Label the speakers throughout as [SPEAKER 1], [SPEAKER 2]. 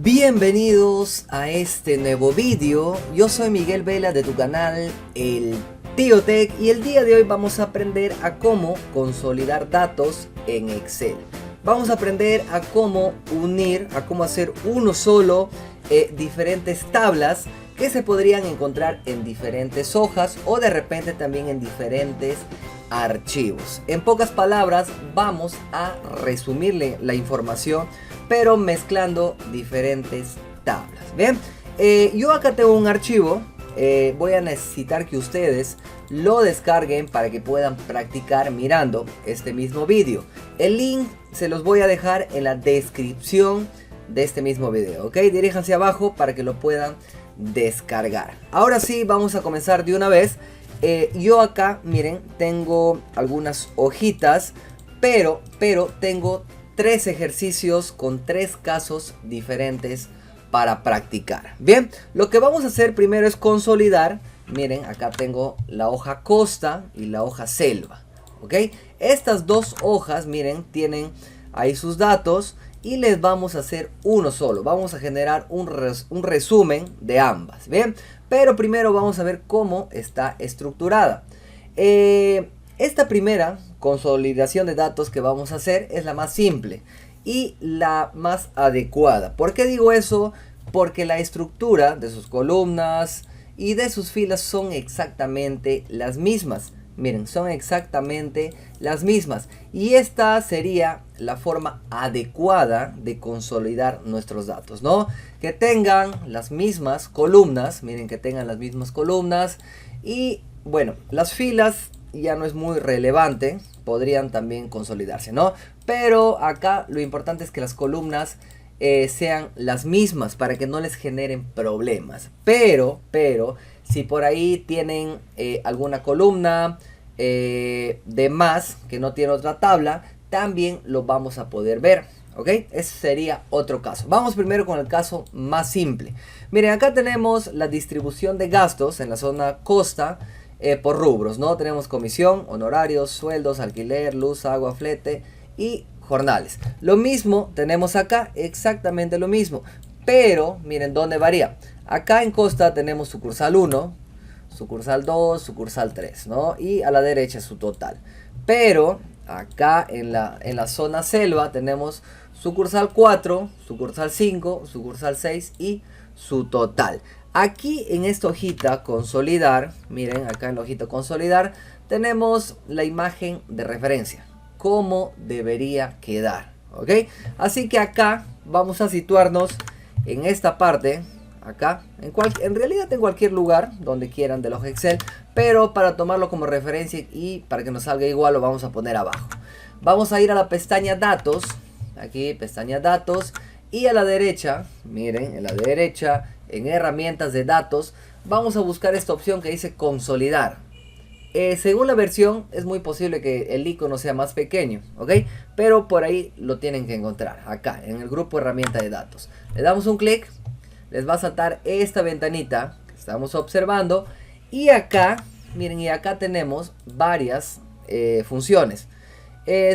[SPEAKER 1] Bienvenidos a este nuevo vídeo. Yo soy Miguel Vela de tu canal El Tío Tech y el día de hoy vamos a aprender a cómo consolidar datos en Excel. Vamos a aprender a cómo unir, a cómo hacer uno solo diferentes tablas que se podrían encontrar en diferentes hojas o de repente también en diferentes archivos. En pocas palabras, vamos a resumirle la información, pero mezclando diferentes tablas. Bien, yo acá tengo un archivo. Voy a necesitar que ustedes lo descarguen para que puedan practicar mirando este mismo vídeo. El link se los voy a dejar en la descripción de este mismo video, ok. Diríjanse abajo para que lo puedan descargar. Ahora sí, vamos a comenzar de una vez. Yo acá, miren, tengo algunas hojitas, pero tengo 3 ejercicios con 3 casos diferentes para practicar. Bien, lo que vamos a hacer primero es consolidar. Miren, acá tengo la hoja costa y la hoja selva, ok. Estas dos hojas, miren, tienen ahí sus datos y les vamos a hacer uno solo. Vamos a generar un resumen de ambas, bien. Pero primero vamos a ver cómo está estructurada. Esta primera consolidación de datos que vamos a hacer es la más simple y la más adecuada. ¿Por qué digo eso? Porque la estructura de sus columnas y de sus filas son exactamente las mismas. Miren, son exactamente las mismas. Y esta sería la forma adecuada de consolidar nuestros datos, ¿no? Que tengan las mismas columnas. Miren, que tengan las mismas columnas. Y bueno, las filas ya no es muy relevante. Podrían también consolidarse, ¿no? Pero acá lo importante es que las columnas sean las mismas para que no les generen problemas. Pero si por ahí tienen alguna columna de más que no tiene otra tabla, también lo vamos a poder ver, ¿ok? Ese sería otro caso. Vamos primero con el caso más simple. Miren, acá tenemos la distribución de gastos en la zona costa por rubros, ¿no? Tenemos comisión, honorarios, sueldos, alquiler, luz, agua, flete y jornales. Lo mismo tenemos acá, exactamente lo mismo. Pero miren dónde varía. Acá en costa tenemos sucursal 1, sucursal 2, sucursal 3, ¿no? Y a la derecha su total. Pero acá en la zona selva tenemos sucursal 4, sucursal 5, sucursal 6 y su total. Aquí en esta hojita consolidar, miren acá en la hojita consolidar, tenemos la imagen de referencia. Cómo debería quedar, ¿ok? Así que acá vamos a situarnos en esta parte. Acá, en realidad en cualquier lugar donde quieran de los Excel, pero para tomarlo como referencia y para que nos salga igual lo vamos a poner abajo. Vamos a ir a la pestaña datos, aquí pestaña datos, y a la derecha, miren, en la derecha, en herramientas de datos, vamos a buscar esta opción que dice consolidar. Según la versión es muy posible que el icono sea más pequeño, ¿ok? Pero por ahí lo tienen que encontrar, acá, en el grupo herramienta de datos. Le damos un clic. Les va a saltar esta ventanita que estamos observando. Y acá, miren, y acá tenemos varias funciones.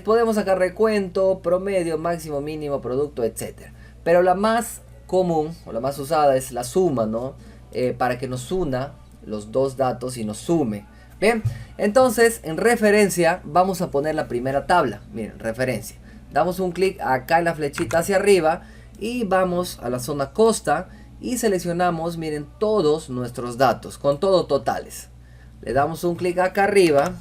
[SPEAKER 1] Podemos sacar recuento, promedio, máximo, mínimo, producto, etc. Pero la más común o la más usada es la suma, ¿no? Para que nos una los dos datos y nos sume. Bien, entonces en referencia vamos a poner la primera tabla. Miren, referencia. Damos un clic acá en la flechita hacia arriba y vamos a la zona costa. Y seleccionamos, miren, todos nuestros datos, con todo totales. Le damos un clic acá arriba,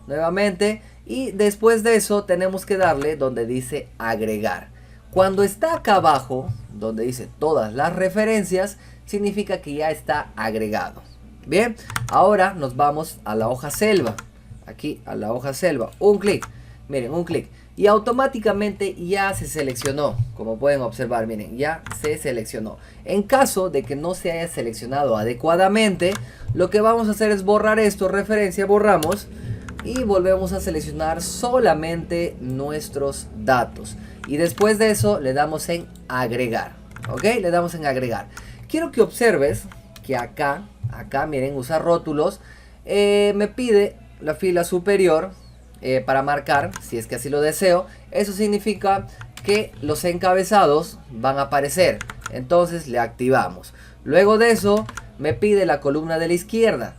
[SPEAKER 1] nuevamente. Y después de eso tenemos que darle donde dice agregar. Cuando está acá abajo, donde dice todas las referencias, significa que ya está agregado. Bien, ahora nos vamos a la hoja selva. Aquí a la hoja selva, un clic, miren, un clic. Y automáticamente ya se seleccionó. Como pueden observar, miren, ya se seleccionó. En caso de que no se haya seleccionado adecuadamente, lo que vamos a hacer es borrar esto, referencia, borramos. Y volvemos a seleccionar solamente nuestros datos. Y después de eso le damos en agregar. ¿Ok? Le damos en agregar. Quiero que observes que acá, miren, usar rótulos. Me pide la fila superior para marcar, si es que así lo deseo. Eso significa que los encabezados van a aparecer. Entonces le activamos. Luego de eso me pide la columna de la izquierda.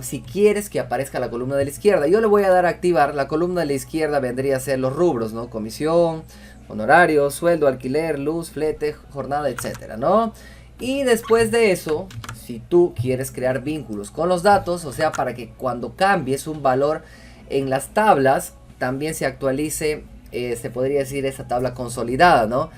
[SPEAKER 1] Si quieres que aparezca la columna de la izquierda, yo le voy a dar a activar. La columna de la izquierda vendría a ser los rubros, ¿no? Comisión, honorarios, sueldo, alquiler, luz, flete, jornada, etcétera, ¿no? Y después de eso, si tú quieres crear vínculos con los datos, o sea, para que cuando cambies un valor en las tablas, también se actualice, se podría decir, esa tabla consolidada, ¿no?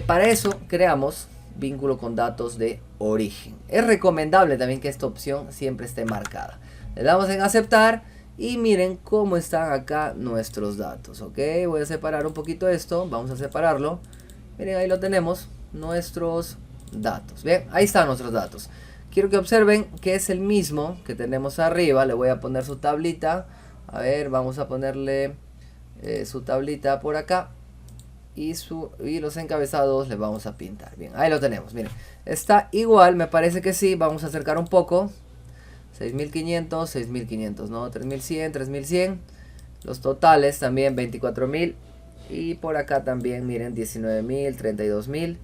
[SPEAKER 1] Para eso creamos vínculo con datos de origen. Es recomendable también que esta opción siempre esté marcada. Le damos en aceptar y miren cómo están acá nuestros datos. Ok, voy a separar un poquito esto. Vamos a separarlo. Miren, ahí lo tenemos, nuestros datos. Bien, ahí están nuestros datos. Quiero que observen que es el mismo que tenemos arriba. Le voy a poner su tablita. A ver, vamos a ponerle su tablita por acá. Y los encabezados le vamos a pintar. Bien, ahí lo tenemos. Miren, está igual, me parece que sí. Vamos a acercar un poco. 6.500, 6.500, ¿no? 3.100, 3.100. Los totales también 24.000. Y por acá también, miren, 19.000, 32.000.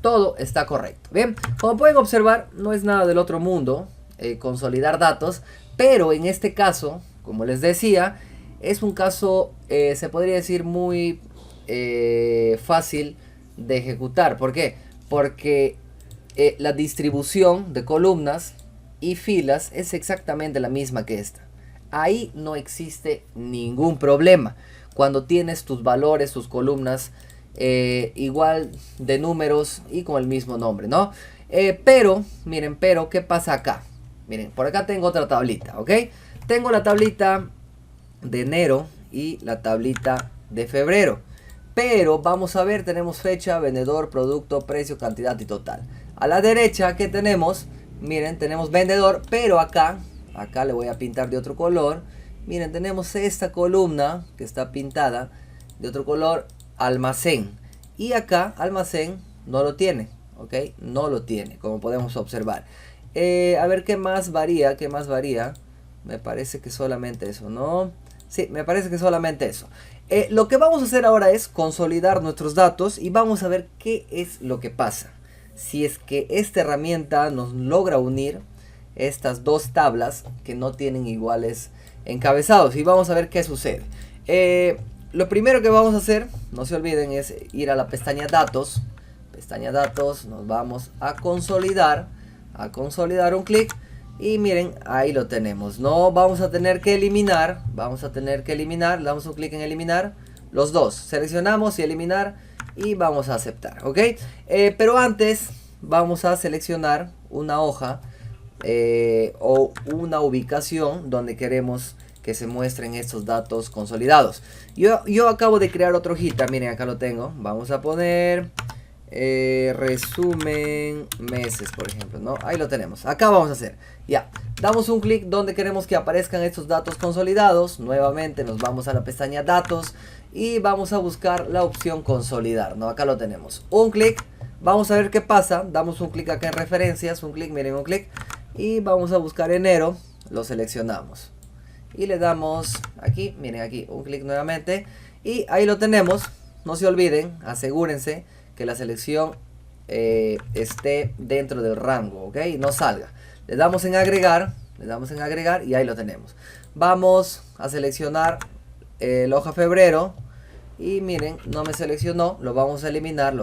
[SPEAKER 1] Todo está correcto. Bien, como pueden observar, no es nada del otro mundo consolidar datos. Pero en este caso, como les decía, es un caso, se podría decir, muy fácil de ejecutar. ¿Por qué? Porque la distribución de columnas y filas es exactamente la misma que esta. Ahí no existe ningún problema. Cuando tienes tus valores, tus columnas igual de números y con el mismo nombre, ¿no? Pero, miren, ¿qué pasa acá? Miren, por acá tengo otra tablita, ¿ok? Tengo la tablita de enero y la tablita de febrero. Pero vamos a ver, tenemos fecha, vendedor, producto, precio, cantidad y total. A la derecha, ¿qué tenemos? Miren, tenemos vendedor, pero acá le voy a pintar de otro color. Miren, tenemos esta columna que está pintada de otro color, almacén. Y acá, almacén, no lo tiene, ¿ok? No lo tiene, como podemos observar. A ver, ¿qué más varía? ¿Qué más varía? Me parece que solamente eso, ¿no? Sí, me parece que solamente eso. Lo que vamos a hacer ahora es consolidar nuestros datos y vamos a ver qué es lo que pasa. Si es que esta herramienta nos logra unir estas dos tablas que no tienen iguales encabezados. Y vamos a ver qué sucede. Lo primero que vamos a hacer, no se olviden, es ir a la pestaña datos. Pestaña datos, nos vamos a consolidar un clic. Y miren, ahí lo tenemos. No vamos a tener que eliminar. Le damos un clic en eliminar los dos. Seleccionamos y eliminar. Y vamos a aceptar, ¿ok? Pero antes vamos a seleccionar una hoja o una ubicación donde queremos que se muestren estos datos consolidados. Yo acabo de crear otra hojita. Miren, acá lo tengo. Vamos a poner resumen meses, por ejemplo, ¿no? Ahí lo tenemos. Acá vamos a hacer, ya, damos un clic donde queremos que aparezcan estos datos consolidados. Nuevamente nos vamos a la pestaña datos y vamos a buscar la opción consolidar, ¿no? Acá lo tenemos. Un clic, vamos a ver qué pasa. Damos un clic acá en referencias, un clic, miren, un clic. Y vamos a buscar enero, lo seleccionamos. Y le damos aquí, miren aquí, un clic nuevamente. Y ahí lo tenemos. No se olviden, asegúrense que la selección esté dentro del rango, ¿ok? Y no salga. Le damos en agregar y ahí lo tenemos. Vamos a seleccionar la hoja febrero y miren, no me seleccionó, lo vamos a eliminar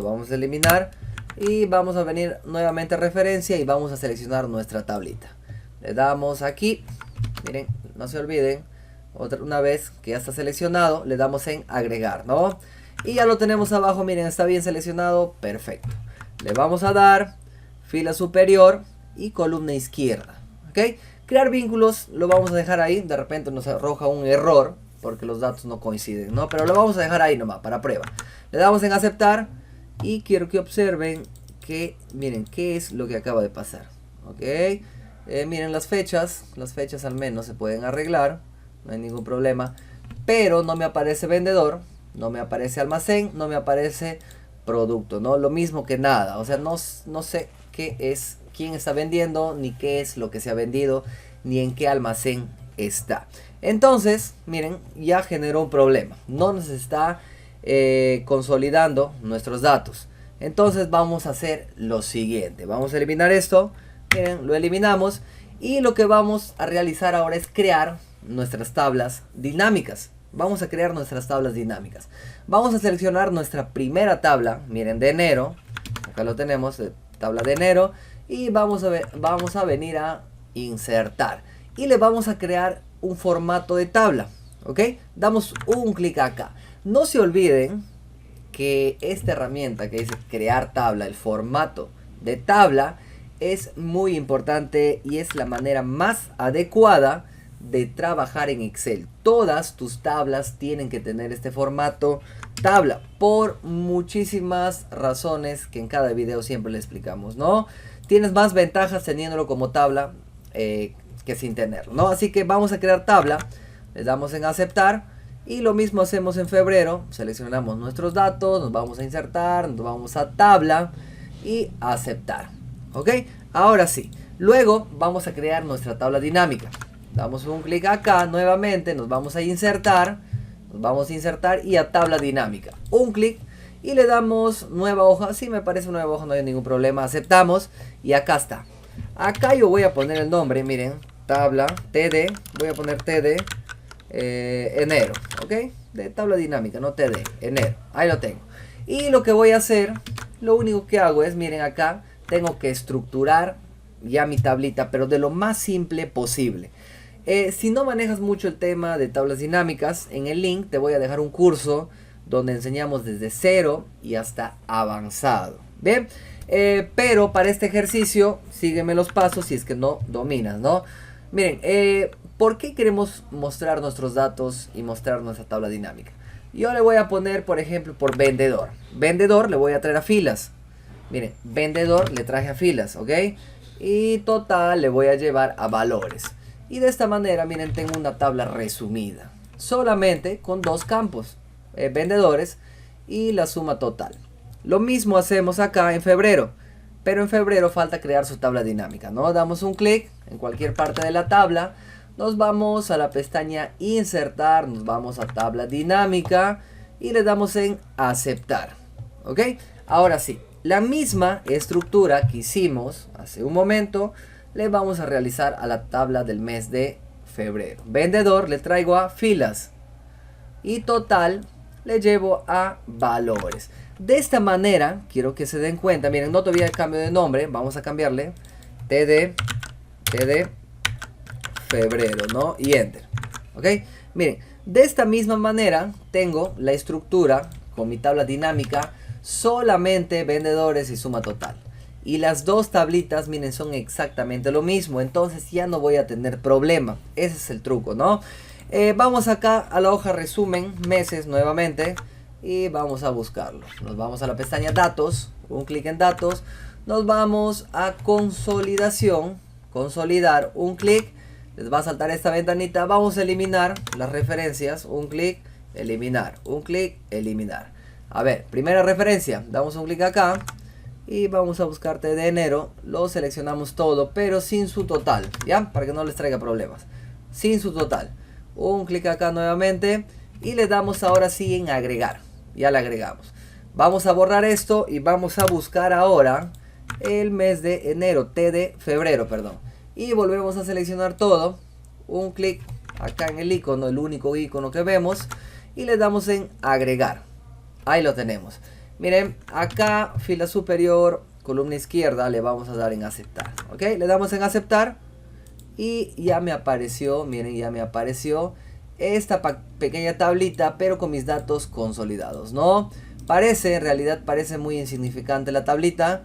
[SPEAKER 1] y vamos a venir nuevamente a referencia y vamos a seleccionar nuestra tablita. Le damos aquí, miren, no se olviden, una vez que ya está seleccionado, le damos en agregar, ¿no? Y ya lo tenemos abajo, miren, está bien seleccionado, perfecto. Le vamos a dar fila superior y columna izquierda, ¿ok? Crear vínculos lo vamos a dejar ahí, de repente nos arroja un error porque los datos no coinciden, ¿no? Pero lo vamos a dejar ahí nomás, para prueba. Le damos en aceptar y quiero que observen que, miren, qué es lo que acaba de pasar, ¿ok? Miren las fechas al menos se pueden arreglar, no hay ningún problema, pero no me aparece vendedor. No me aparece almacén, no me aparece producto, ¿no? Lo mismo que nada, o sea, no sé qué es, quién está vendiendo, ni qué es lo que se ha vendido, ni en qué almacén está. Entonces, miren, ya generó un problema. No nos está consolidando nuestros datos. Entonces vamos a hacer lo siguiente. Vamos a eliminar esto. Miren, lo eliminamos. Y lo que vamos a realizar ahora es crear nuestras tablas dinámicas. Vamos a crear nuestras tablas dinámicas. Vamos a seleccionar nuestra primera tabla. Miren, de enero. Acá lo tenemos, tabla de enero. Y vamos a venir a insertar. Y le vamos a crear un formato de tabla. ¿Ok? Damos un clic acá. No se olviden que esta herramienta que dice crear tabla, el formato de tabla, es muy importante y es la manera más adecuada de trabajar en Excel. Todas tus tablas tienen que tener este formato tabla por muchísimas razones que en cada video siempre le explicamos, ¿no? Tienes más ventajas teniéndolo como tabla que sin tenerlo, ¿no? Así que vamos a crear tabla, le damos en aceptar y lo mismo hacemos en febrero. Seleccionamos nuestros datos, nos vamos a insertar, nos vamos a tabla y aceptar. ¿Ok? Ahora sí. Luego vamos a crear nuestra tabla dinámica. Damos un clic acá nuevamente, nos vamos a insertar. Nos vamos a insertar y a tabla dinámica. Un clic y le damos nueva hoja. Si me parece nueva hoja no hay ningún problema. Aceptamos y acá está. Acá yo voy a poner el nombre, miren. Tabla TD. Voy a poner TD enero. ¿Ok? De tabla dinámica, no TD. Enero. Ahí lo tengo. Y lo que voy a hacer, lo único que hago es, miren acá. Tengo que estructurar ya mi tablita, pero de lo más simple posible. Si no manejas mucho el tema de tablas dinámicas, en el link te voy a dejar un curso donde enseñamos desde cero y hasta avanzado. ¿Bien? Pero para este ejercicio, sígueme los pasos si es que no dominas, ¿no? Miren, ¿por qué queremos mostrar nuestros datos y mostrar nuestra tabla dinámica? Yo le voy a poner, por ejemplo, por vendedor. Vendedor le voy a traer a filas. Miren, vendedor le traje a filas, ¿ok? Y total le voy a llevar a valores. Y de esta manera, miren, tengo una tabla resumida. Solamente con dos campos. Vendedores y la suma total. Lo mismo hacemos acá en febrero. Pero en febrero falta crear su tabla dinámica, ¿no? Damos un clic en cualquier parte de la tabla. Nos vamos a la pestaña insertar. Nos vamos a tabla dinámica. Y le damos en aceptar. ¿Ok? Ahora sí. La misma estructura que hicimos hace un momento le vamos a realizar a la tabla del mes de febrero. Vendedor le traigo a filas y total le llevo a valores. De esta manera quiero que se den cuenta, miren, no todavía el cambio de nombre, vamos a cambiarle TD febrero, ¿no? Y enter. ¿Ok? Miren, de esta misma manera tengo la estructura con mi tabla dinámica. Solamente vendedores y suma total. Y las dos tablitas, miren, son exactamente lo mismo. Entonces ya no voy a tener problema. Ese es el truco, ¿no? Vamos acá a la hoja resumen, meses nuevamente. Y vamos a buscarlo. Nos vamos a la pestaña datos. Un clic en datos. Nos vamos a consolidación. Consolidar. Un clic. Les va a saltar esta ventanita. Vamos a eliminar las referencias. Un clic. Eliminar. Un clic. Eliminar. A ver, primera referencia, damos un clic acá y vamos a buscarte de enero, lo seleccionamos todo, pero sin su total, ¿ya? Para que no les traiga problemas, sin su total. Un clic acá nuevamente y le damos ahora sí en agregar, ya le agregamos. Vamos a borrar esto y vamos a buscar ahora el mes de enero, febrero, perdón. Y volvemos a seleccionar todo, un clic acá en el icono, el único icono que vemos, y le damos en agregar. Ahí lo tenemos. Miren, acá fila superior, columna izquierda, le vamos a dar en aceptar. ¿Ok? Le damos en aceptar y ya me apareció, miren, ya me apareció esta pequeña tablita, pero con mis datos consolidados, ¿no? En realidad parece muy insignificante la tablita,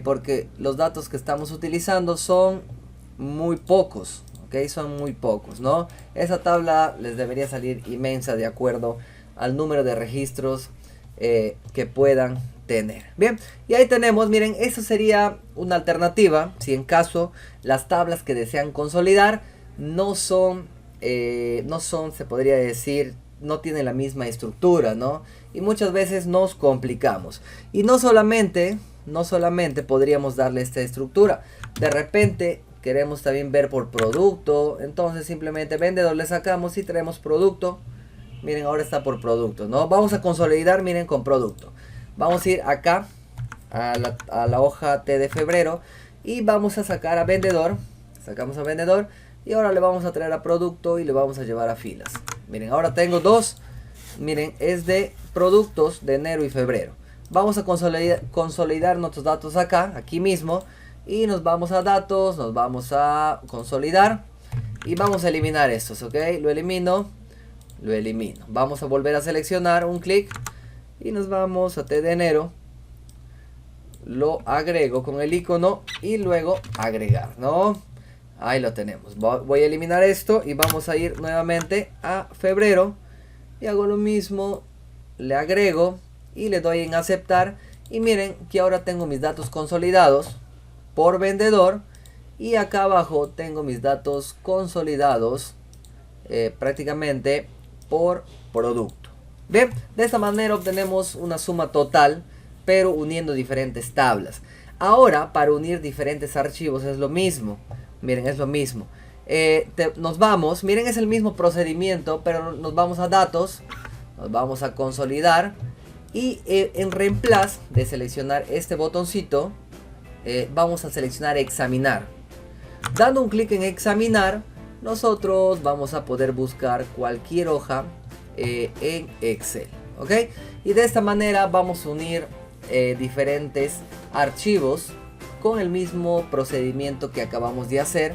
[SPEAKER 1] porque los datos que estamos utilizando son muy pocos, ¿ok? Son muy pocos, ¿no? Esa tabla les debería salir inmensa de acuerdo al número de registros que puedan tener. Bien, y ahí tenemos, miren, eso sería una alternativa si en caso las tablas que desean consolidar no son, se podría decir, no tienen la misma estructura, ¿no? Y muchas veces nos complicamos. Y no solamente podríamos darle esta estructura. De repente queremos también ver por producto, entonces simplemente vendedor le sacamos y traemos producto. Miren, ahora está por producto, ¿no? Vamos a consolidar, miren, con producto. Vamos a ir acá a la hoja T de febrero y vamos a sacar a vendedor. Sacamos a vendedor y ahora le vamos a traer a producto y le vamos a llevar a filas. Miren, ahora tengo dos. Miren, es de productos de enero y febrero. Vamos a consolidar nuestros datos acá, aquí mismo. Y nos vamos a datos, nos vamos a consolidar. Y vamos a eliminar estos, ¿ok? Lo elimino. Vamos a volver a seleccionar, un clic. Y nos vamos a T de enero. Lo agrego con el icono y luego agregar, ¿no? Ahí lo tenemos. Voy a eliminar esto y vamos a ir nuevamente a febrero. Y hago lo mismo, le agrego y le doy en aceptar. Y miren que ahora tengo mis datos consolidados por vendedor. Y acá abajo tengo mis datos consolidados prácticamente por producto. Bien, de esta manera obtenemos una suma total, pero uniendo diferentes tablas. Ahora, para unir diferentes archivos es lo mismo. Miren, es lo mismo. Nos vamos, miren, es el mismo procedimiento, pero nos vamos a datos, nos vamos a consolidar y en reemplazo de seleccionar este botoncito, vamos a seleccionar examinar. Dando un clic en examinar, nosotros vamos a poder buscar cualquier hoja en Excel, ¿ok? Y de esta manera vamos a unir diferentes archivos con el mismo procedimiento que acabamos de hacer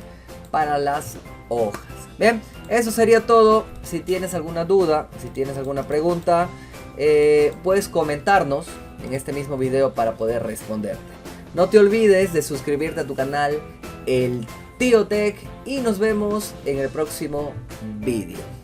[SPEAKER 1] para las hojas. Bien, eso sería todo. Si tienes alguna duda, si tienes alguna pregunta, puedes comentarnos en este mismo video para poder responderte. No te olvides de suscribirte a tu canal El Tío Tech y nos vemos en el próximo vídeo.